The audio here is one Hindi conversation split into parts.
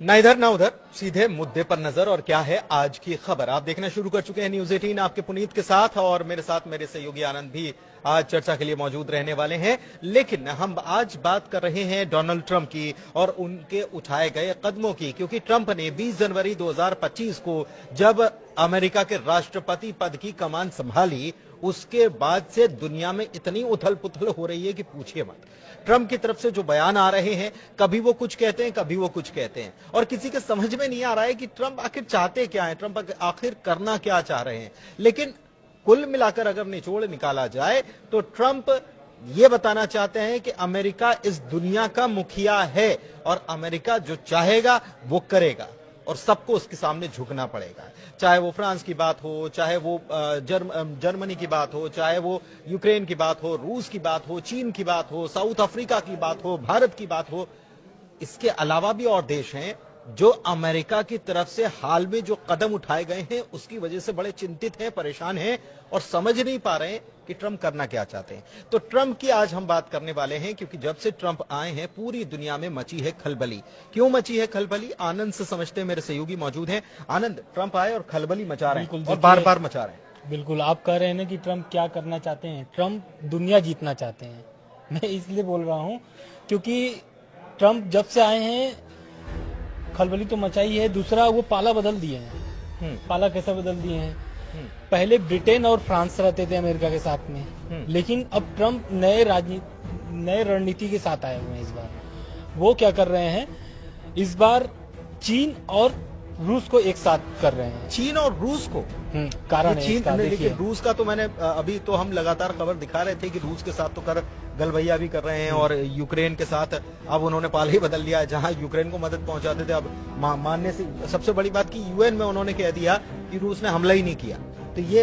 ना इधर ना उधर, सीधे मुद्दे पर नजर। और क्या है आज की खबर, आप देखना शुरू कर चुके हैं न्यूज 18 आपके पुनीत के साथ, और मेरे साथ मेरे सहयोगी आनंद भी आज चर्चा के लिए मौजूद रहने वाले हैं। लेकिन हम आज बात कर रहे हैं डोनाल्ड ट्रंप की और उनके उठाए गए कदमों की, क्योंकि ट्रंप ने 20 जनवरी 2025 को जब अमेरिका के राष्ट्रपति पद की कमान संभाली, उसके बाद से दुनिया में इतनी उथल पुथल हो रही है कि पूछिए मत। ट्रंप की तरफ से जो बयान आ रहे हैं, कभी वो कुछ कहते हैं, कभी वो कुछ कहते हैं, और किसी के समझ में नहीं आ रहा है कि ट्रंप आखिर चाहते क्या है, ट्रंप आखिर करना क्या चाह रहे हैं। लेकिन कुल मिलाकर अगर निचोड़ निकाला जाए तो ट्रंप ये बताना चाहते हैं कि अमेरिका इस दुनिया का मुखिया है और अमेरिका जो चाहेगा वो करेगा और सबको उसके सामने झुकना पड़ेगा। चाहे वो फ्रांस की बात हो, चाहे वो जर्मनी की बात हो, चाहे वो यूक्रेन की बात हो, रूस की बात हो, चीन की बात हो, साउथ अफ्रीका की बात हो, भारत की बात हो। इसके अलावा भी और देश हैं जो अमेरिका की तरफ से हाल में जो कदम उठाए गए हैं उसकी वजह से बड़े चिंतित हैं, परेशान हैं और समझ नहीं पा रहे हैं कि ट्रंप करना क्या चाहते हैं। तो ट्रंप की आज हम बात करने वाले हैं, क्योंकि जब से ट्रंप आए हैं पूरी दुनिया में मची है खलबली। क्यों मची है खलबली, आनंद से समझते हैं, मेरे सहयोगी मौजूद हैं। आनंद, ट्रंप आए और खलबली मचा रहे हैं और बार बार मचा रहे हैं। बिल्कुल, आप कह रहे हैं ना कि ट्रंप क्या करना चाहते हैं। ट्रंप दुनिया जीतना चाहते हैं। मैं इसलिए बोल रहा हूं क्योंकि ट्रंप जब से आए हैं खलबली तो मचाई है, दूसरा वो पाला बदल दिए हैं। पाला कैसे बदल दिए हैं? पहले ब्रिटेन और फ्रांस रहते थे अमेरिका के साथ में, लेकिन अब ट्रंप नए रणनीति के साथ आए हुए हैं। इस बार वो क्या कर रहे हैं, इस बार चीन और रूस को एक साथ कर रहे हैं। चीन और रूस को कारण है इसका, लेकिन रूस का तो मैंने अभी तो हम लगातार खबर दिखा रहे थे कि रूस के साथ तो गलवैया भी कर रहे हैं और यूक्रेन के साथ अब उन्होंने पाला ही बदल दिया है। जहां यूक्रेन को मदद पहुंचाते थे, अब मानने से सबसे बड़ी बात की यूएन में उन्होंने कह दिया कि रूस ने हमला ही नहीं किया। तो ये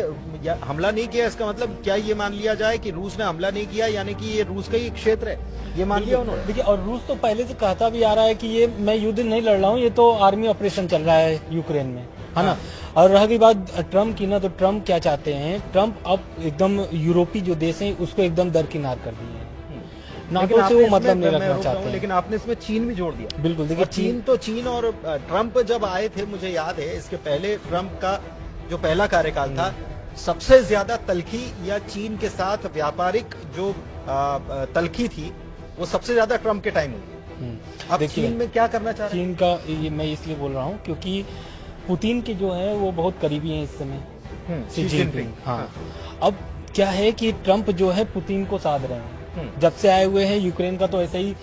हमला नहीं किया, इसका मतलब क्या ये मान लिया जाए कि रूस ने हमला नहीं किया, यानी कि ये रूस का ही क्षेत्र है, ये मान लिया उन्होंने? देखिए, और रूस तो पहले से कहता भी आ रहा है कि ये मैं युद्ध नहीं लड़ रहा हूँ, ये तो आर्मी ऑपरेशन चल रहा है यूक्रेन में, है ना। और रह गई बात ट्रंप की ना, तो ट्रंप क्या चाहते हैं, ट्रंप अब एकदम यूरोपीय जो देश है उसको एकदम दरकिनार कर दिए हैं। नाटो से वो मतलब नहीं रखना चाहते हैं। लेकिन आपने इसमें चीन भी जोड़ दिया। बिल्कुल, देखिए चीन और ट्रंप जब आए थे, मुझे याद है इसके पहले ट्रंप का जो पहला कार्यकाल था, सबसे ज्यादा तलखी या चीन के साथ व्यापारिक जो तलखी थी वो सबसे ज्यादा ट्रंप के टाइम हुई। अब चीन में क्या करना चाह रहे हैं? चीन का ये मैं इसलिए बोल रहा हूँ क्योंकि पुतिन के जो है वो बहुत करीबी हैं इस समय, शी जिनपिंग। हाँ, अब क्या है कि ट्रंप जो है पुतिन को साध रहे हैं। जब से आए हुए हैं, यूक्रेन का तो ऐसे ही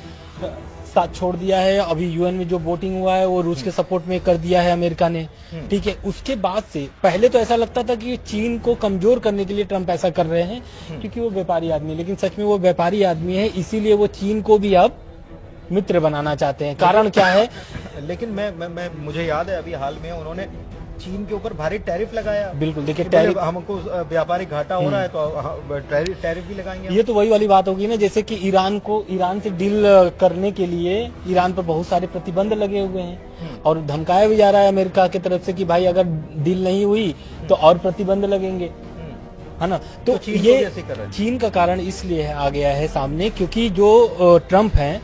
साथ छोड़ दिया है। अभी यूएन में जो वोटिंग हुआ है वो रूस के सपोर्ट में कर दिया है अमेरिका ने, ठीक है। उसके बाद से पहले तो ऐसा लगता था कि चीन को कमजोर करने के लिए ट्रंप ऐसा कर रहे हैं क्योंकि वो व्यापारी आदमी है, लेकिन सच में वो व्यापारी आदमी है, इसीलिए वो चीन को भी अब मित्र बनाना चाहते हैं। कारण क्या है? लेकिन मैं मुझे याद है अभी हाल में उन्होंने चीन के ऊपर भारी टैरिफ लगाया। बिल्कुल, देखिए टैरिफ, हमको व्यापारिक घाटा हो रहा है तो टैरिफ भी लगाएंगे। ये तो वही वाली बात होगी ना, जैसे कि ईरान से डील करने के लिए ईरान पर बहुत सारे प्रतिबंध लगे हुए हैं और धमकाया भी जा रहा है अमेरिका की तरफ से कि भाई अगर डील नहीं हुई तो और प्रतिबंध लगेंगे, है ना। तो ये चीन का कारण इसलिए आ गया है सामने क्योंकि जो ट्रंप हैं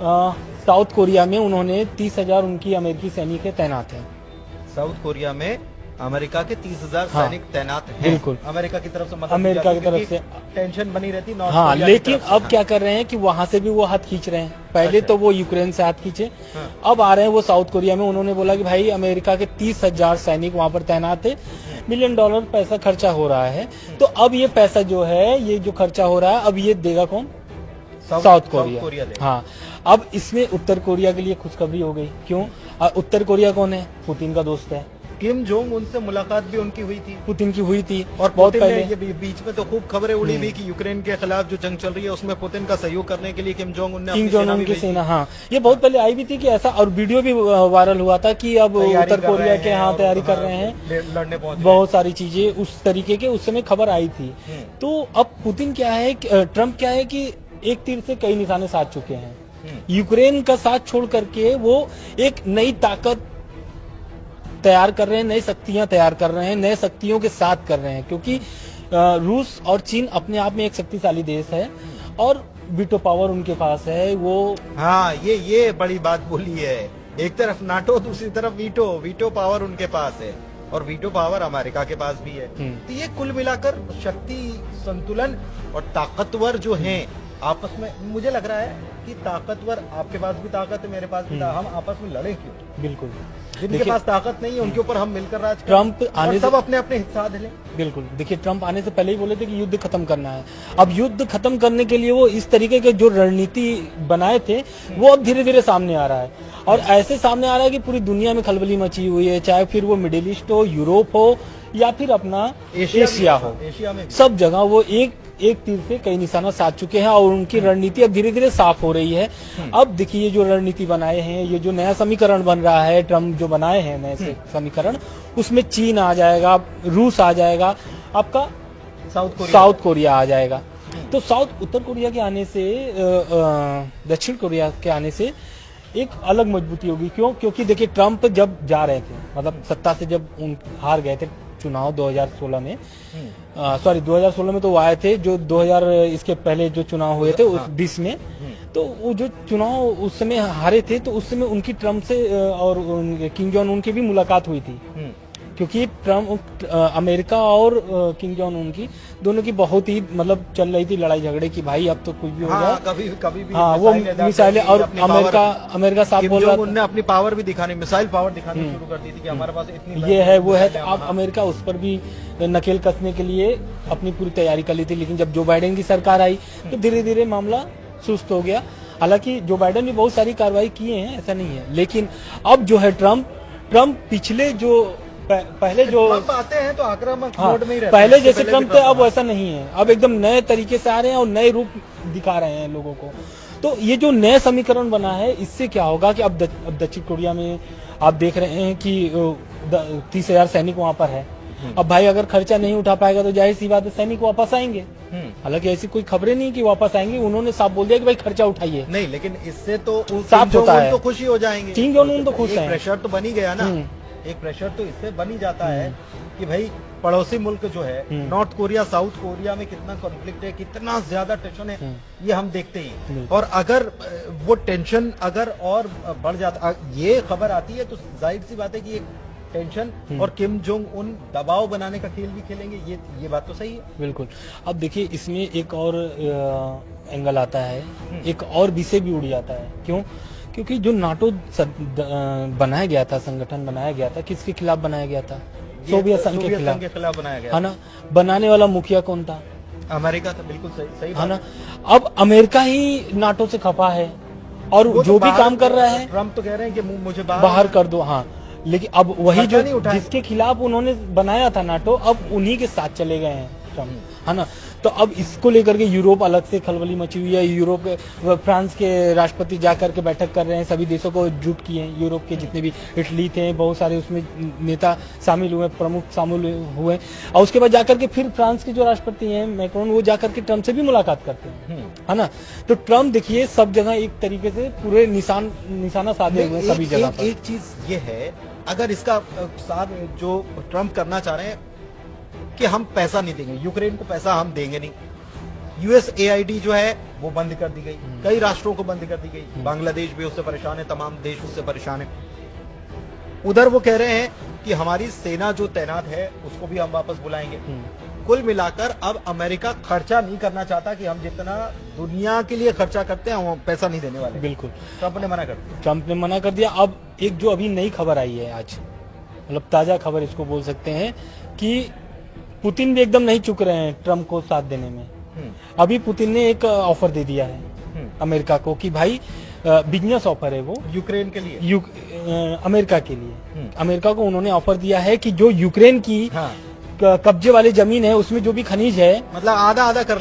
साउथ कोरिया में उन्होंने 30,000 उनकी अमेरिकी सैनिक तैनात हैं। साउथ कोरिया में अमेरिका के 30,000 सैनिक तैनात हैं। बिल्कुल, अमेरिका की तरफ से मदद, अमेरिका की तरफ से टेंशन बनी रहती। हाँ, लेकिन अब क्या कर रहे हैं कि वहां से भी वो हाथ खींच रहे हैं। पहले तो वो यूक्रेन से हाथ खींचे, अब आ रहे हैं वो साउथ कोरिया में। उन्होंने बोला कि भाई अमेरिका के 30,000 सैनिक वहां पर तैनात है, $1 मिलियन पैसा खर्चा हो रहा है। तो अब ये पैसा जो है, ये जो खर्चा हो रहा है, अब ये देगा कौन? South Korea. हाँ, अब इसमें उत्तर कोरिया के लिए खुशखबरी हो गई। क्यों? उत्तर कोरिया कौन है? पुतिन का दोस्त है। किम जोंग उनसे मुलाकात भी उनकी हुई थी, पुतिन की हुई थी। और बहुत पहले ये बीच में तो खूब खबरें उड़ी भी कि यूक्रेन के खिलाफ जो जंग चल रही है उसमें पुतिन का सहयोग करने के लिए किम जोंग उन की सेना, हाँ, ये बहुत पहले आई भी थी कि ऐसा, और वीडियो भी वायरल हुआ था कि अब उत्तर कोरिया के यहाँ तैयारी कर रहे हैं, लड़ने पहुंचे, बहुत सारी चीजें उस तरीके के उस समय खबर आई थी। तो अब पुतिन क्या है, ट्रंप क्या है कि एक तीर से कई निशाने साध चुके हैं। यूक्रेन का साथ छोड़ करके वो एक नई ताकत तैयार कर रहे हैं, नई शक्तियां तैयार कर रहे हैं, नए शक्तियों के साथ कर रहे हैं, क्योंकि रूस और चीन अपने आप में एक शक्तिशाली देश है और वीटो पावर उनके पास है। वो हाँ, ये बड़ी बात बोली है एक तरफ नाटो, दूसरी तरफ वीटो। वीटो पावर उनके पास है और वीटो पावर अमेरिका के पास भी है। तो ये कुल मिलाकर शक्ति संतुलन और ताकतवर जो हैं आपस में, मुझे लग रहा है कि ताकतवर, आपके पास भी ताकत है, मेरे पास भी ताकत, हम आपस में लड़े क्यों? बिल्कुल, जिनके पास ताकत नहीं है उनके ऊपर हम मिलकर राज करें, ट्रम्प आने सब अपने अपने हिस्सा ले। बिल्कुल, देखिए ट्रम्प आने से पहले ही बोले थे कि युद्ध खत्म करना है। अब युद्ध खत्म करने के लिए वो इस तरीके के जो रणनीति बनाए थे वो अब धीरे धीरे सामने आ रहा है, और ऐसे सामने आ रहा है कि पूरी दुनिया में खलबली मची हुई है, चाहे फिर वो मिडिल ईस्ट हो, यूरोप हो या फिर अपना एशिया हो, एशिया में सब जगह वो एक तीर से कई निशाना साध चुके हैं और उनकी रणनीति अब धीरे धीरे साफ हो रही है। अब देखिए ये जो रणनीति बनाए हैं, ये जो नया समीकरण बन रहा है, ट्रम्प जो बनाए हैं नए समीकरण, उसमें चीन आ जाएगा, रूस आ जाएगा, आपका साउथ कोरिया आ जाएगा। तो उत्तर कोरिया के आने से, दक्षिण कोरिया के आने से एक अलग मजबूती होगी। क्यों? क्योंकि देखिए ट्रम्प जब जा रहे थे, मतलब सत्ता से जब हार गए थे चुनाव 2016 में, 2016 में तो वो आए थे, जो 2000 इसके पहले जो चुनाव हुए थे उस 20 में, तो वो जो चुनाव उस समय हारे थे, तो उस समय उनकी ट्रम्प से और किम जोंग उन की भी मुलाकात हुई थी, क्योंकि ट्रम्प अमेरिका और किम जोंग उन की दोनों की बहुत ही मतलब चल रही थी लड़ाई झगड़े की, भाई अब तो कुछ भी हो जाए। कभी भी हाँ, वो मिसाइलें, और अमेरिका साफ बोल रहा था, उन्होंने अपनी पावर भी दिखानी, मिसाइल पावर दिखानी शुरू कर दी थी कि हमारे पास इतनी ये है वो है। तो अब अमेरिका उस पर भी नकेल कसने के लिए अपनी पूरी तैयारी कर ली थी, लेकिन जब जो बाइडेन की सरकार आई तो धीरे धीरे मामला सुस्त हो गया। हालांकि जो बाइडेन ने बहुत सारी कार्रवाई किए हैं, ऐसा नहीं है, लेकिन अब जो है ट्रम्प पिछले जो पहले जो आते हैं तो आक्रामक मोड में ही रहते हैं, पहले जैसे ट्रम्प थे अब वैसा नहीं है, अब एकदम नए तरीके से आ रहे हैं और नए रूप दिखा रहे हैं लोगों को। तो ये जो नया समीकरण बना है, इससे क्या होगा कि अब दक्षिण कोरिया में आप देख रहे हैं कि 30,000 सैनिक वहां पर है। अब भाई अगर खर्चा नहीं उठा पाएगा तो जाहिर सी बात है सैनिक वापस आएंगे। हालांकि ऐसी कोई खबरें नहीं कि वापस आएंगे, उन्होंने साफ बोल दिया कि भाई खर्चा उठाइए। नहीं, लेकिन इससे तो साफ होता है, तो खुशी हो जाएंगे, किम जोंग उन तो खुश है, प्रेशर तो बनी गया ना, एक प्रेशर तो इससे बन ही जाता है कि भाई पड़ोसी मुल्क जो है नॉर्थ कोरिया, साउथ कोरिया में कितना कॉन्फ्लिक्ट है, कितना ज्यादा टेंशन है, ये हम देखते ही। और अगर वो टेंशन अगर और बढ़ जाता, ये खबर आती है तो जाहिर सी बात है कि टेंशन और किम जोंग उन दबाव बनाने का खेल भी खेलेंगे, ये बात तो सही है। बिल्कुल। अब देखिए इसमें एक और एंगल आता है, एक और विषय भी उड़ जाता है। क्यों? क्योंकि जो नाटो बनाया गया था, संगठन बनाया गया था, किसके खिलाफ बनाया गया था? सोवियत संघ के खिलाफ बनाया गया, है ना। बनाने वाला मुखिया कौन था? अमेरिका था। बिल्कुल सही है ना। अब अमेरिका ही नाटो से खफा है और जो भी काम कर रहा है, ट्रम्प तो कह रहे हैं कि मुझे बाहर कर दो। हाँ, लेकिन अब वही जो जिसके खिलाफ उन्होंने बनाया था नाटो, अब उन्हीं के साथ चले गए हैं ट्रम्प, है ना। तो अब इसको लेकर के यूरोप अलग से खलबली मची हुई है। यूरोप फ्रांस के राष्ट्रपति जाकर के बैठक कर रहे हैं, सभी देशों को एकजुट किए हैं, यूरोप के जितने भी, इटली थे, बहुत सारे उसमें नेता शामिल हुए, प्रमुख शामिल हुए। और उसके बाद जाकर के फिर फ्रांस के जो राष्ट्रपति हैं मैक्रोन, वो जाकर के ट्रम्प से भी मुलाकात करते हैं, है ना। तो ट्रम्प देखिए सब जगह एक तरीके से पूरे निशाना साधे हुए सभी जगह पर। एक चीज ये है, अगर इसका साथ जो ट्रम्प करना चाह रहे हैं कि हम पैसा नहीं देंगे, यूक्रेन को पैसा हम देंगे नहीं, USAID जो है वो बंद कर दी गई, कई राष्ट्रों को बंद कर दी गई, बांग्लादेश भी उससे परेशान है, तमाम देश उससे परेशान है। उधर वो कह रहे हैं कि हमारी सेना जो तैनात है उसको भी हम वापस बुलाएंगे। कुल मिलाकर अब अमेरिका खर्चा नहीं करना चाहता कि हम जितना दुनिया के लिए खर्चा करते हैं हम पैसा नहीं देने वाले। बिल्कुल, ट्रम्प ने मना कर दिया। ट्रम्प ने मना कर दिया। अब एक जो अभी नई खबर आई है आज, मतलब ताजा खबर इसको बोल सकते हैं, कि पुतिन भी एकदम नहीं चुक रहे हैं ट्रम्प को साथ देने में। अभी पुतिन ने एक ऑफर दे दिया है अमेरिका को कि भाई बिजनेस ऑफर है वो यूक्रेन के लिए, अमेरिका के लिए। अमेरिका को उन्होंने ऑफर दिया है कि जो यूक्रेन की कब्जे वाली जमीन है उसमें जो भी खनिज है, मतलब आधा कर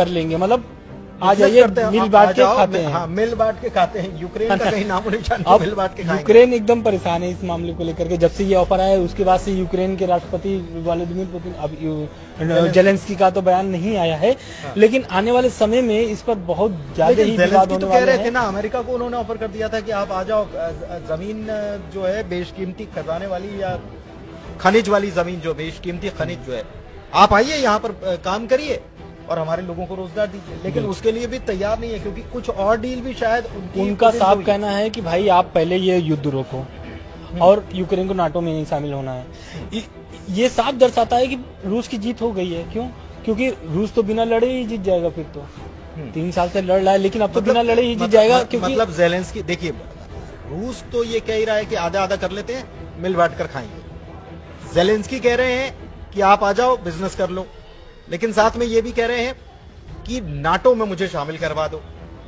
लेंगे, मतलब आ जाइए मिल बांट के खाते हैं। हाँ, मिल बांट के खाते हैं। यूक्रेन का कहीं नाम निशान नहीं, मिल बांट के खाएंगे। यूक्रेन एकदम परेशान है इस मामले को लेकर के। जब से ये ऑफर आया उसके बाद से यूक्रेन के राष्ट्रपति व्लादिमीर पुतिन, अब जेलेंस्की का तो बयान नहीं आया है, लेकिन आने वाले समय में इस पर बहुत ज्यादा ही विवाद होने वाला है। कह रहे थे ना, अमेरिका को उन्होंने ऑफर कर दिया था कि आप आ जाओ, जमीन जो है बेशकीमती खजाने वाली या खनिज वाली जमीन, जो बेशकीमती खनिज जो है, आप आइए यहाँ पर काम करिए और हमारे लोगों को रोजगार दीजिए, लेकिन उसके लिए भी तैयार नहीं है, क्योंकि कुछ और डील भी शायद उनका साफ कहना है कि भाई आप पहले ये युद्ध रोको और यूक्रेन को नाटो में नहीं शामिल होना है। ये साफ दर्शाता है कि रूस की जीत हो गई है। क्यों? क्योंकि रूस तो बिना लड़े ही जीत जाएगा। फिर तो 3 साल से लड़ रहा है, लेकिन अब तो बिना लड़े ही जीत जाएगा। क्योंकि मतलब ज़ेलेंस्की, देखिए रूस तो ये कह ही रहा है कि आधा आधा कर लेते हैं, मिल बांट कर खाएंगे। ज़ेलेंस्की कह रहे हैं कि आप आ जाओ, बिजनेस कर लो, लेकिन साथ में ये भी कह रहे हैं कि नाटो में मुझे शामिल करवा दो,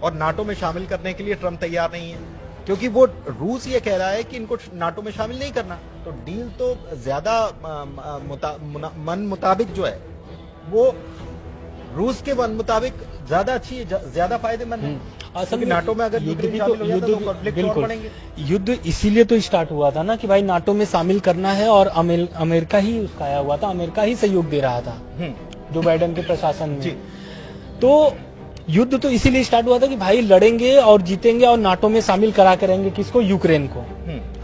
और नाटो में शामिल करने के लिए ट्रम्प तैयार नहीं है, क्योंकि वो रूस ये कह रहा है कि इनको नाटो में शामिल नहीं करना। तो डील तो ज्यादा मन मुताबिक जो है वो रूस के मन मुताबिक ज्यादा अच्छी है, ज्यादा फायदेमंद है। असल में नाटो में अगर यूक्रेन शामिल हो जाता तो कॉन्फ्लिक्ट और बढ़ेंगे। युद्ध इसीलिए तो स्टार्ट हुआ था ना कि भाई नाटो में शामिल करना है, और अमेरिका ही उसका आया हुआ था, अमेरिका ही सहयोग दे रहा था जो बाइडेन के प्रशासन में। तो युद्ध तो इसीलिए स्टार्ट हुआ था कि भाई लड़ेंगे और जीतेंगे और नाटो में शामिल करा करेंगे किसको? यूक्रेन को,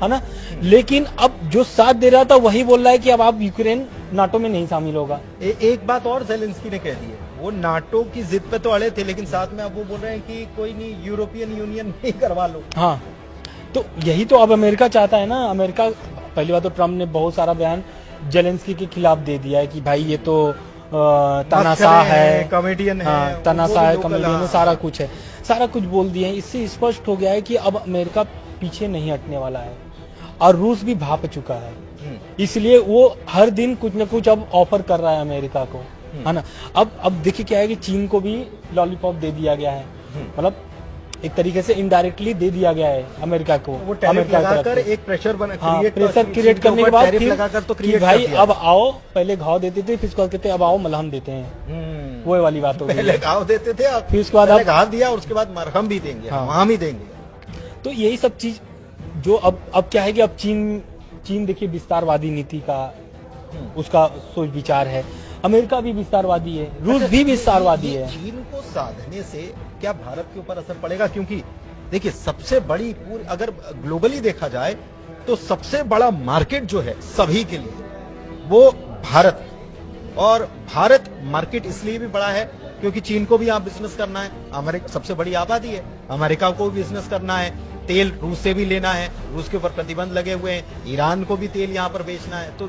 है ना। लेकिन अब जो साथ दे रहा था वही बोल रहा है कि अब आप यूक्रेन नाटो में नहीं शामिल होगा। एक बात और ज़ेलेंस्की ने कह दी है, वो नाटो की जिद पे तो अड़े थे, लेकिन साथ में अब वो बोल रहे हैं कि कोई नहीं, यूरोपियन यूनियन नहीं करवा लो। हाँ, तो यही तो अब अमेरिका चाहता है ना। अमेरिका, पहली बात तो ट्रम्प ने बहुत सारा बयान ज़ेलेंस्की के खिलाफ दे दिया है कि भाई ये तो तनाशाह है, कॉमेडियन है, तनाशाह है, कॉमेडियन है, सारा कुछ है, सारा कुछ बोल दिए हैं। इससे स्पष्ट हो गया है कि अब अमेरिका पीछे नहीं हटने वाला है, और रूस भी भाप चुका है। इसलिए वो हर दिन कुछ न कुछ अब ऑफर कर रहा है अमेरिका को, है ना। अब देखिए क्या है कि चीन को भी लॉलीपॉप दे दिया गया है, मतलब एक तरीके से इनडायरेक्टली दे दिया गया है अमेरिका को। वो टैरिफ लगाकर एक प्रेशर प्रेशर क्रिएट करने के बाद लगाकर तो कि भाई अब आओ, पहले घाव देते थे, फिर कहते थे अब आओ मलहम देते हैं। वो वाली बात हो गई। पहले घाव देते थे, फिर उसके बाद घाव दिया, उसके बाद मरहम भी देंगे, हम ही देंगे। तो यही सब चीज जो अब क्या है कि अब चीन देखिए विस्तारवादी नीति का उसका सोच विचार है, अमेरिका भी विस्तारवादी है, रूस भी विस्तारवादी है। चीन को साधने से क्या भारत के ऊपर असर पड़ेगा? क्योंकि देखिए सबसे बड़ी पूरी, अगर ग्लोबली देखा जाए तो सबसे बड़ा मार्केट जो है सभी के लिए वो भारत, और भारत मार्केट इसलिए भी बड़ा है क्योंकि चीन को भी यहाँ बिजनेस करना है, अमेरिका सबसे बड़ी आबादी है, अमेरिका को भी बिजनेस करना है, तेल रूस से भी लेना है, रूस के ऊपर प्रतिबंध लगे हुए हैं, ईरान को भी तेल यहाँ पर बेचना है। तो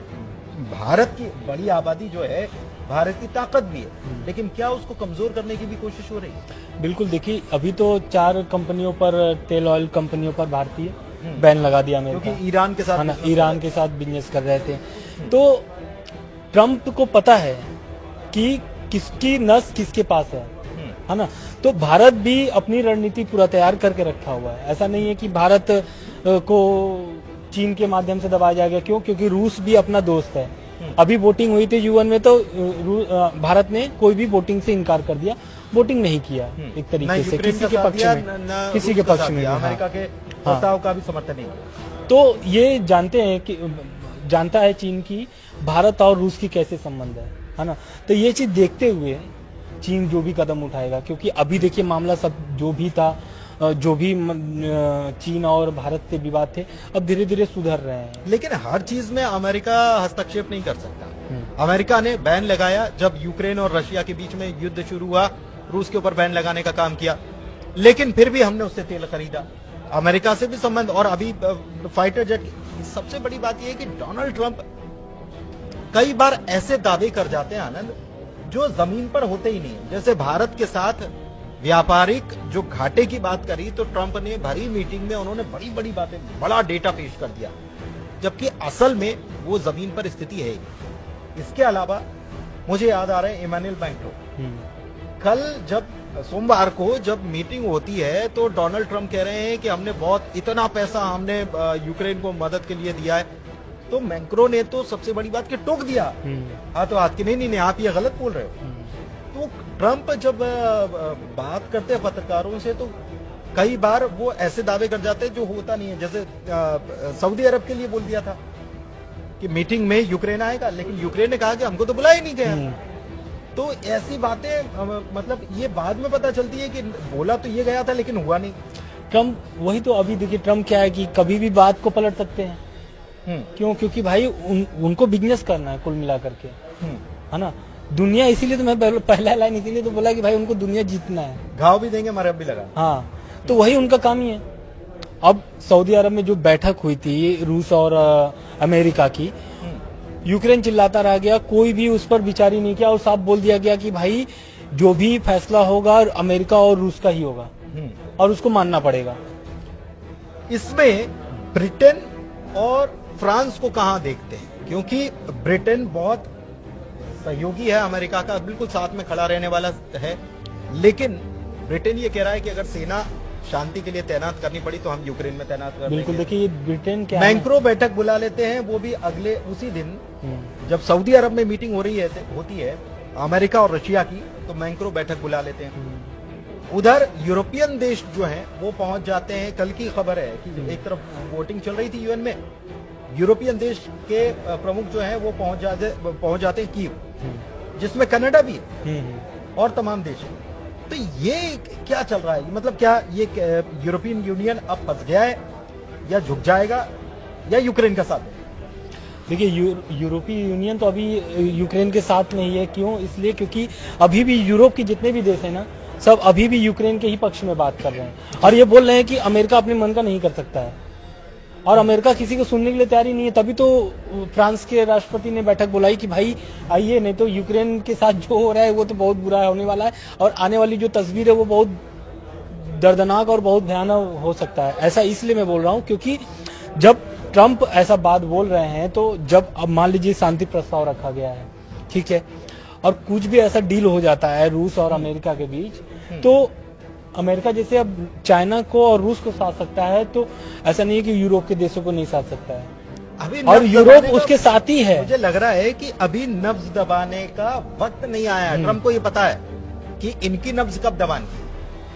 भारत की बड़ी आबादी जो है, भारत की ताकत भी है, लेकिन क्या उसको कमजोर करने की भी कोशिश हो रही है? बिल्कुल, देखिए अभी तो 4 कंपनियों पर, तेल ऑयल कंपनियों पर भारतीय बैन लगा दिया अमेरिका, क्योंकि ईरान के साथ, ईरान के साथ बिजनेस कर रहे थे। तो ट्रम्प को पता है कि किसकी नस किसके पास है ना। तो भारत भी अपनी रणनीति पूरा तैयार करके रखा हुआ है। ऐसा नहीं है कि भारत को चीन के माध्यम से दबाया जाएगा। क्यों? क्योंकि रूस भी अपना दोस्त है। अभी वोटिंग हुई थी यूएन में, तो भारत ने कोई भी वोटिंग से इनकार कर दिया, वोटिंग नहीं किया एक तरीके से किसी के पक्ष में, किसी के पक्ष में। अमेरिका के प्रस्ताव का भी समर्थन नहीं। तो ये जानते हैं कि जानता है चीन की भारत और रूस की कैसे संबंध है ना। तो ये चीज देखते हुए चीन जो भी कदम उठाएगा, क्योंकि अभी देखिए मामला सब जो भी था, जो भी चीन और भारत से विवाद थे, अब धीरे धीरे सुधर रहे हैं। लेकिन हर चीज में अमेरिका हस्तक्षेप नहीं कर सकता। अमेरिका ने बैन लगाया जब यूक्रेन और रशिया के बीच में युद्ध शुरू हुआ, रूस के ऊपर बैन लगाने का काम किया, लेकिन फिर भी हमने उससे तेल खरीदा। अमेरिका से भी संबंध, और अभी फाइटर जेट। सबसे बड़ी बात यह है कि डोनाल्ड ट्रंप कई बार ऐसे दावे कर जाते हैं आनंद, जो जमीन पर होते ही नहीं। जैसे भारत के साथ व्यापारिक जो घाटे की बात करी, तो ट्रंप ने भरी मीटिंग में उन्होंने बड़ी बड़ी बातें, बड़ा डेटा पेश कर दिया, जबकि असल में वो जमीन पर स्थिति है। इसके अलावा मुझे याद आ रहा है इमानुएल मैक्रों, कल जब सोमवार को जब मीटिंग होती है, तो डोनाल्ड ट्रंप कह रहे हैं कि हमने इतना पैसा हमने यूक्रेन को मदद के लिए दिया है। तो मैक्रों ने तो सबसे बड़ी बात कि टोक दिया, तो हाथ की नहीं, आप ये गलत बोल रहे हो। तो ट्रंप जब बात करते हैं पत्रकारों से, तो कई बार वो ऐसे दावे कर जाते हैं जो होता नहीं है। जैसे सऊदी अरब के लिए बोल दिया था कि मीटिंग में यूक्रेन आएगा, लेकिन यूक्रेन ने कहा कि हमको तो बुलाया ही नहीं गया। तो ऐसी बातें मतलब ये बाद में पता चलती है कि बोला तो ये गया था लेकिन हुआ नहीं। ट्रंप वही तो, अभी देखिए ट्रंप क्या है कि कभी भी बात को पलट सकते हैं। क्यों? क्योंकि भाई उनको बिजनेस करना है कुल मिला करके, है ना। दुनिया, इसीलिए तो मैं पहला लाइन इसीलिए तो बोला कि भाई उनको दुनिया जीतना है, घाव भी देंगे मरहब भी लगा। हाँ, तो वही उनका काम ही है। अब सऊदी अरब में जो बैठक हुई थी रूस और अमेरिका की, यूक्रेन चिल्लाता रह गया, कोई भी उस पर विचार ही नहीं किया और साफ बोल दिया गया कि भाई जो भी फैसला होगा अमेरिका और रूस का ही होगा और उसको मानना पड़ेगा। इसमें ब्रिटेन और फ्रांस को कहां देखते हैं? क्योंकि ब्रिटेन बहुत सहयोगी है अमेरिका का, बिल्कुल साथ में खड़ा रहने वाला है, लेकिन ब्रिटेन ये कह रहा है कि अगर सेना शांति के लिए तैनात करनी पड़ी तो हम यूक्रेन में तैनात कर बिल्कुल। देंगे। देखिए ब्रिटेन क्या मैक्रो बैठक बुला लेते हैं, वो भी अगले उसी दिन जब सऊदी अरब में मीटिंग होती है अमेरिका और रशिया की, तो मैक्रो बैठक बुला लेते हैं। उधर यूरोपियन देश जो हैं वो पहुंच जाते हैं। कल की खबर है कि एक तरफ वोटिंग चल रही थी यूएन में, यूरोपियन देश के प्रमुख जो हैं वो पहुंच जाते हैं कीव, जिसमें कनाडा भी है और तमाम देश हैं। तो ये क्या चल रहा है? मतलब क्या ये यूरोपियन यूनियन अब फंस गया है या झुक जाएगा या यूक्रेन का साथ है? देखिए यूरोपीय यूनियन तो अभी यूक्रेन के साथ नहीं है। क्यों? इसलिए क्योंकि अभी भी यूरोप के जितने भी देश हैं ना, सब अभी भी यूक्रेन के ही पक्ष में बात कर रहे हैं और ये बोल रहे हैं कि अमेरिका अपने मन का नहीं कर सकता है और अमेरिका किसी को सुनने के लिए तैयार ही नहीं है। तभी तो फ्रांस के राष्ट्रपति ने बैठक बुलाई कि भाई आइए, नहीं तो यूक्रेन के साथ जो हो रहा है वो तो बहुत बुरा होने वाला है और आने वाली जो तस्वीर है वो बहुत दर्दनाक और बहुत भयानक हो सकता है। ऐसा इसलिए मैं बोल रहा हूँ क्योंकि जब ट्रंप ऐसा बात बोल रहे हैं, तो जब अब मान लीजिए शांति प्रस्ताव रखा गया है, ठीक है, और कुछ भी ऐसा डील हो जाता है रूस और अमेरिका के बीच, तो अमेरिका जैसे अब चाइना को और रूस को साथ सकता है, तो ऐसा नहीं है कि यूरोप के देशों को नहीं साथ सकता है। अभी और यूरोप उसके साथ ही है। मुझे लग रहा है कि अभी नब्ज दबाने का वक्त नहीं आया। ट्रंप को ये पता है कि इनकी नब्ज कब दबानी,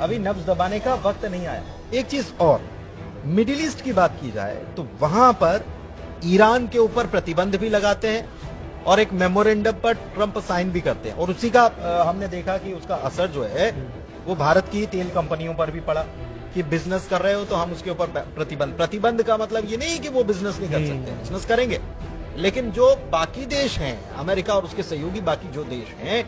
अभी नब्ज दबाने का वक्त नहीं आया। एक चीज और, मिडिल ईस्ट की बात की जाए तो वहां पर ईरान के ऊपर प्रतिबंध भी लगाते हैं और एक मेमोरेंडम पर ट्रंप साइन भी करते हैं और उसी का हमने देखा कि उसका असर जो है वो भारत की तेल कंपनियों पर भी पड़ा कि बिजनेस कर रहे हो तो हम उसके ऊपर प्रतिबंध का मतलब ये नहीं कि वो बिजनेस नहीं कर सकते, बिजनेस करेंगे, लेकिन जो बाकी देश हैं, अमेरिका और उसके सहयोगी बाकी जो देश हैं,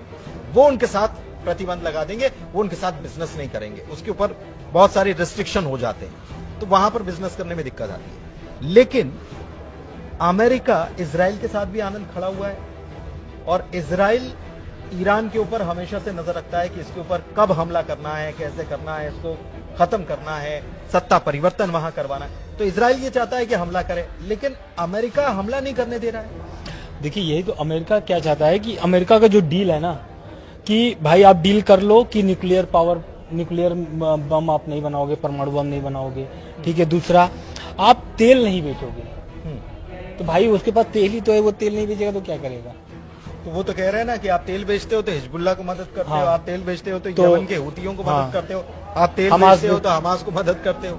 वो उनके साथ प्रतिबंध लगा देंगे, वो उनके साथ बिजनेस नहीं करेंगे, उसके ऊपर बहुत सारे रिस्ट्रिक्शन हो जाते हैं, तो वहां पर बिजनेस करने में दिक्कत आती है। लेकिन अमेरिका इजराइल के साथ भी आनंद खड़ा हुआ है और इजराइल ईरान के ऊपर हमेशा से नजर रखता है कि इसके ऊपर कब हमला करना है, कैसे करना है, इसको खत्म करना है, सत्ता परिवर्तन वहां करवाना है। तो इजराइल ये चाहता है कि हमला करे, लेकिन अमेरिका हमला नहीं करने दे रहा है। देखिए यही तो अमेरिका क्या चाहता है कि अमेरिका का जो डील है ना, कि भाई आप डील कर लो कि न्यूक्लियर बम आप नहीं बनाओगे, परमाणु बम नहीं बनाओगे, ठीक है। दूसरा, आप तेल नहीं बेचोगे, तो भाई उसके पास तेल ही तो है, वो तेल नहीं बेचेगा तो क्या करेगा? तो वो तो कह रहे हैं ना कि आप तेल बेचते हो तो हिजबुल्लाह को मदद करते हो, आप तेल बेचते हो तो यमन के हुतियों को मदद करते हो, आप तेल बेचते हो तो हमास को मदद करते हो।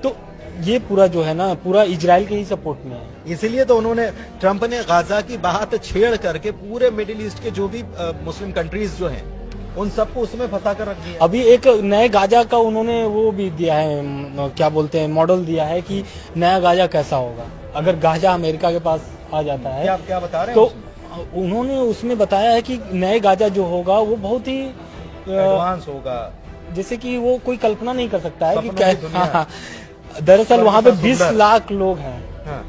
तो ये पूरा जो है ना, पूरा इजराइल के ही सपोर्ट में है। इसीलिए तो उन्होंने, ट्रंप ने गाजा की बात छेड़ करके पूरे मिडिल ईस्ट के जो भी मुस्लिम कंट्रीज जो हैं उन सबको उसमें फंसा कर रख दिया। अभी एक नए गाजा का उन्होंने वो भी दिया है, क्या बोलते हैं, मॉडल दिया है कि नया गाजा कैसा होगा अगर गाजा अमेरिका के पास आ जाता है। क्या बता रहे हैं? तो उन्होंने उसमें बताया है कि नए गाजा जो होगा वो बहुत ही एडवांस होगा, जैसे कि वो कोई कल्पना नहीं कर सकता है कि क्या। दरअसल वहाँ पे 20 लाख लोग हैं,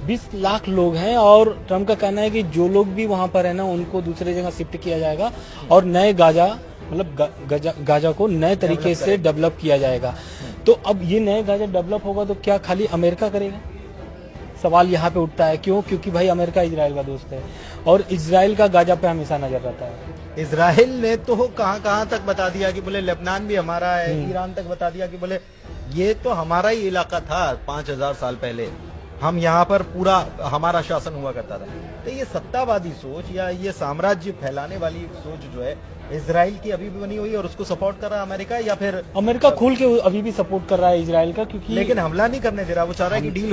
20 लाख लोग हैं और ट्रम्प का कहना है कि जो लोग भी वहाँ पर है ना उनको दूसरे जगह शिफ्ट किया जाएगा और नए गाजा, मतलब गाजा को नए तरीके से डेवलप किया जाएगा। तो अब ये नए गाजा डेवलप होगा तो क्या खाली अमेरिका करेगा? सवाल यहाँ पे उठता है। क्यों? क्योंकि भाई अमेरिका इजराइल का दोस्त है और इजराइल का गाजा पे हमेशा नजर रहता है। इजराइल ने तो कहां तक बता दिया कि बोले लेबनान भी हमारा है, ईरान तक बता दिया कि बोले ये तो हमारा ही इलाका था 5000 साल पहले, हम यहाँ पर पूरा हमारा शासन हुआ करता था। तो ये सत्तावादी सोच या ये साम्राज्य फैलाने वाली सोच जो है इजराइल की अभी भी बनी हुई है और उसको सपोर्ट कर रहा है अमेरिका, या फिर अमेरिका खुल के अभी भी सपोर्ट कर रहा है इजराइल का, क्योंकि लेकिन हमला नहीं करने दे रहा, वो चाह रहा है कि डील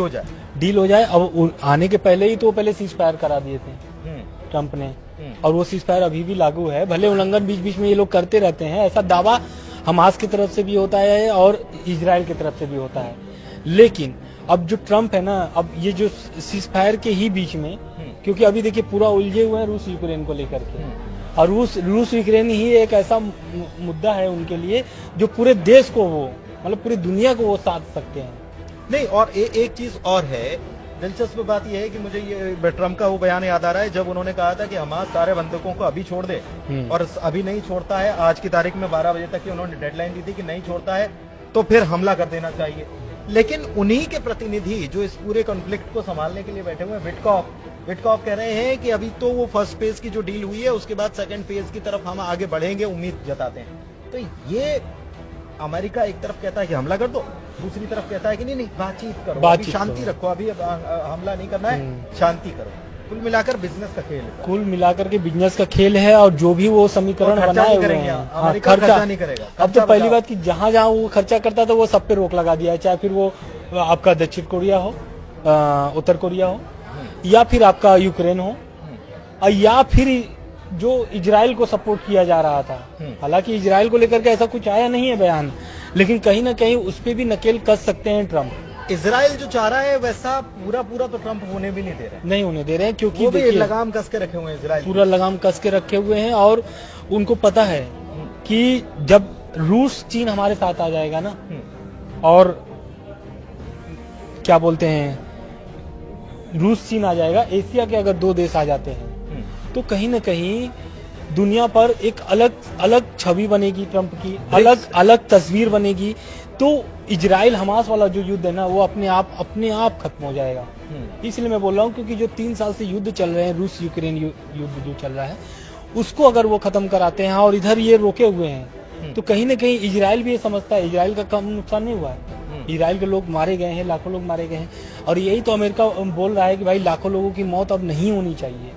हो जाए। अब आने के पहले ही तो पहले सीज फायर करा दिए थे ट्रंप ने, और वो सीज फायर अभी भी लागू है। भले उल्लंघन बीच बीच में ये लोग करते रहते हैं, ऐसा दावा हमास की तरफ से भी होता है और इजराइल की तरफ से भी होता है, लेकिन अब जो ट्रंप है ना, अब ये जो सीज फायर के ही बीच में, क्योंकि अभी देखिए पूरा उलझे हुए हैं रूस यूक्रेन को लेकर के, और रूस यूक्रेन ही एक ऐसा मुद्दा है उनके लिए जो पूरे देश को वो मतलब पूरी दुनिया को वो साथ सकते हैं। नहीं, और एक चीज और है, दिलचस्प बात यह है कि मुझे ये ट्रम्प का वो बयान याद आ रहा है जब उन्होंने कहा था कि हमास सारे बंधकों को अभी छोड़ दे, और अभी नहीं छोड़ता है, आज की तारीख में 12 बजे तक की उन्होंने डेडलाइन दी थी कि नहीं छोड़ता है तो फिर हमला कर देना चाहिए। लेकिन उन्हीं के प्रतिनिधि जो इस पूरे कॉन्फ्लिक्ट को संभालने के लिए बैठे हुए हैं, विटकॉफ कह रहे हैं कि अभी तो वो फर्स्ट फेज की जो डील हुई है उसके बाद सेकंड फेज की तरफ हम आगे बढ़ेंगे, उम्मीद जताते हैं। तो ये अमेरिका एक तरफ कहता है कि हमला कर दो, दूसरी तरफ कहता है कि नहीं बातचीत करो, अभी शांति रखो, अभी हमला नहीं करना है, शांति करो। कुल मिलाकर बिजनेस का खेल है। कुल मिलाकर के बिजनेस का खेल है, और जो भी वो समीकरण बनाए हुए हैं, खर्चा नहीं करेगा। अब तो पहली बात कि जहां जहां वो खर्चा करता था वो सब पे रोक लगा दिया है, चाहे फिर वो आपका दक्षिण कोरिया हो, उत्तर कोरिया हो, या फिर आपका यूक्रेन हो, या फिर जो इजराइल को सपोर्ट किया जा रहा था। हालांकि इजराइल को लेकर के ऐसा कुछ आया नहीं है बयान, लेकिन कहीं ना कहीं उस पर भी नकेल कस सकते हैं ट्रम्प। इजराइल जो चाह रहा है वैसा पूरा तो ट्रम्प होने भी नहीं दे रहे, नहीं होने दे रहे हैं, क्योंकि वो भी लगाम कस के रखे हुए हैं, इजराइल पूरा लगाम कस के रखे हुए हैं। और उनको पता है कि जब रूस चीन हमारे साथ आ जाएगा ना, और क्या बोलते हैं, रूस चीन आ जाएगा, एशिया के अगर 2 देश आ जाते हैं तो कहीं ना कहीं दुनिया पर एक अलग छवि बनेगी ट्रम्प की, अलग तस्वीर बनेगी। तो इजराइल हमास वाला जो युद्ध है ना वो अपने आप खत्म हो जाएगा। इसलिए मैं बोल रहा हूँ, क्योंकि जो 3 साल से युद्ध चल रहे हैं, रूस यूक्रेन युद्ध जो चल रहा है, उसको अगर वो खत्म कराते हैं और इधर ये रोके हुए हैं, तो कहीं ना कहीं इजराइल भी ये समझता है इजराइल का कम नुकसान नहीं हुआ है। इजराइल के लोग मारे गए हैं, लाखों लोग मारे गए हैं, और यही तो अमेरिका बोल रहा है कि भाई लाखों लोगों की मौत अब नहीं होनी चाहिए,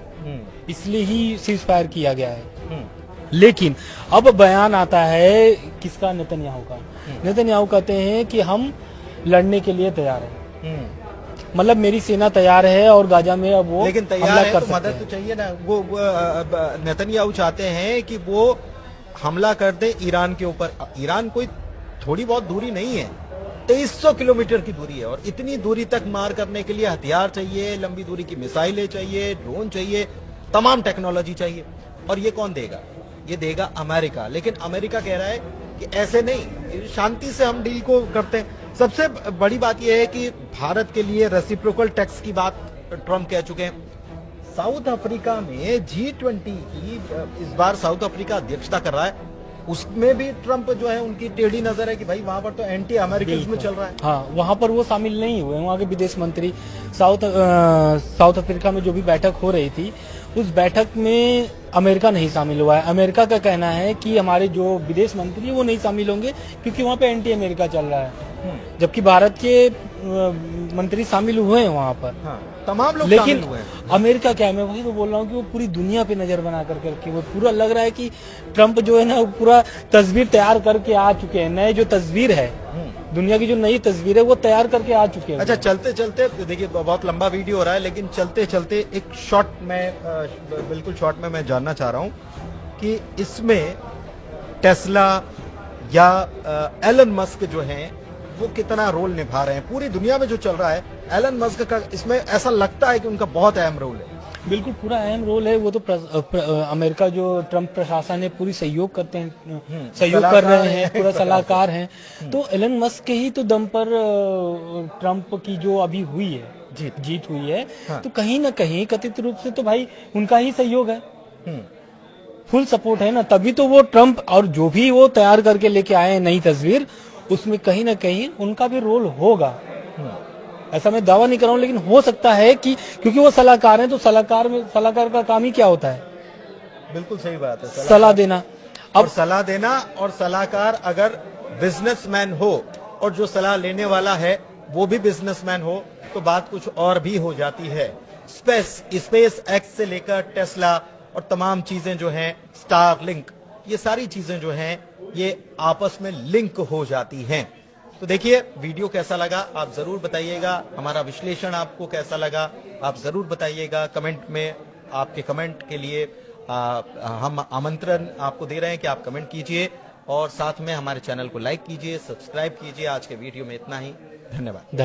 इसलिए ही सीज फायर किया गया है। लेकिन अब बयान आता है किसका, नेतन्याहू का। नेतन्याहू कहते हैं कि हम लड़ने के लिए तैयार हैं, मतलब मेरी सेना तैयार है और गाजा में अब वो लेकिन तैयार है तो मदद तो चाहिए ना। वो नेतन्याहू चाहते हैं कि वो हमला कर दे ईरान के ऊपर। ईरान कोई थोड़ी बहुत दूरी नहीं है, 2300 किलोमीटर की दूरी है, और इतनी दूरी तक मार करने के लिए हथियार चाहिए, लंबी दूरी की मिसाइलें चाहिए, ड्रोन चाहिए, तमाम टेक्नोलॉजी चाहिए। और ये कौन देगा? ये देगा अमेरिका। लेकिन अमेरिका कह रहा है कि ऐसे नहीं, शांति से हम डील को करते हैं। सबसे बड़ी बात यह है कि भारत के लिए रेसिप्रोकल टैक्स की बात ट्रम्प कह चुके हैं। साउथ अफ्रीका में G20 की इस बार साउथ अफ्रीका अध्यक्षता कर रहा है, उसमें भी ट्रम्प जो है उनकी टेढ़ी नजर है कि भाई वहां पर तो एंटी अमेरिकनिज्म चल रहा है। हाँ, वहां पर वो शामिल नहीं हुए। वहां के विदेश मंत्री साउथ अफ्रीका में जो भी बैठक हो रही थी, उस बैठक में अमेरिका नहीं शामिल हुआ है। अमेरिका का कहना है कि हमारे जो विदेश मंत्री है वो नहीं शामिल होंगे क्योंकि वहाँ पे एंटी अमेरिका चल रहा है, जबकि भारत के मंत्री शामिल हुए हैं वहाँ पर। हाँ, तमाम लोग लेकिन शामिल हुए हैं। अमेरिका क्या है, मैं वही तो बोल रहा हूँ कि वो पूरी दुनिया पे नजर बना करके रखे। वो पूरा लग रहा है कि ट्रम्प जो है ना, वो पूरा तस्वीर तैयार करके आ चुके हैं। नए जो तस्वीर है, दुनिया की जो नई तस्वीर है वो तैयार करके आ चुके हैं। अच्छा, चलते चलते देखिए, बहुत लंबा वीडियो हो रहा है, लेकिन चलते चलते एक शॉर्ट में, बिल्कुल शॉर्ट में मैं जानना चाह रहा हूं कि इसमें टेस्ला या एलन मस्क जो हैं वो कितना रोल निभा रहे हैं। पूरी दुनिया में जो चल रहा है, एलन मस्क का इसमें ऐसा लगता है कि उनका बहुत अहम रोल है। बिल्कुल पूरा अहम रोल है। वो तो अमेरिका जो ट्रम्प प्रशासन है पूरी सहयोग करते हैं, सहयोग कर रहे हैं, पूरा सलाहकार हैं। तो एलन मस्क के ही तो दम पर ट्रम्प की जो अभी हुई है जीत हुई है। हाँ। तो कहीं ना कहीं कथित रूप से तो भाई उनका ही सहयोग है, फुल सपोर्ट है ना, तभी तो वो ट्रम्प और जो भी वो तैयार करके लेके आए हैं नई तस्वीर, उसमें कहीं ना कहीं उनका भी रोल होगा। ऐसा मैं दावा नहीं कर रहा हूं, लेकिन हो सकता है कि क्योंकि वो सलाहकार हैं, तो सलाहकार का काम ही क्या होता है? बिल्कुल सही बात है, सलाह देना। अब सलाह देना, और सलाहकार अगर बिजनेसमैन हो और जो सलाह लेने वाला है वो भी बिजनेसमैन हो तो बात कुछ और भी हो जाती है। स्पेस एक्स से लेकर टेस्ला और तमाम चीजें जो हैं, स्टारलिंक, ये सारी चीजें जो हैं ये आपस में लिंक हो जाती हैं। तो देखिए, वीडियो कैसा लगा आप जरूर बताइएगा। हमारा विश्लेषण आपको कैसा लगा आप जरूर बताइएगा कमेंट में। आपके कमेंट के लिए हम आमंत्रण आपको दे रहे हैं कि आप कमेंट कीजिए, और साथ में हमारे चैनल को लाइक कीजिए, सब्सक्राइब कीजिए। आज के वीडियो में इतना ही, धन्यवाद।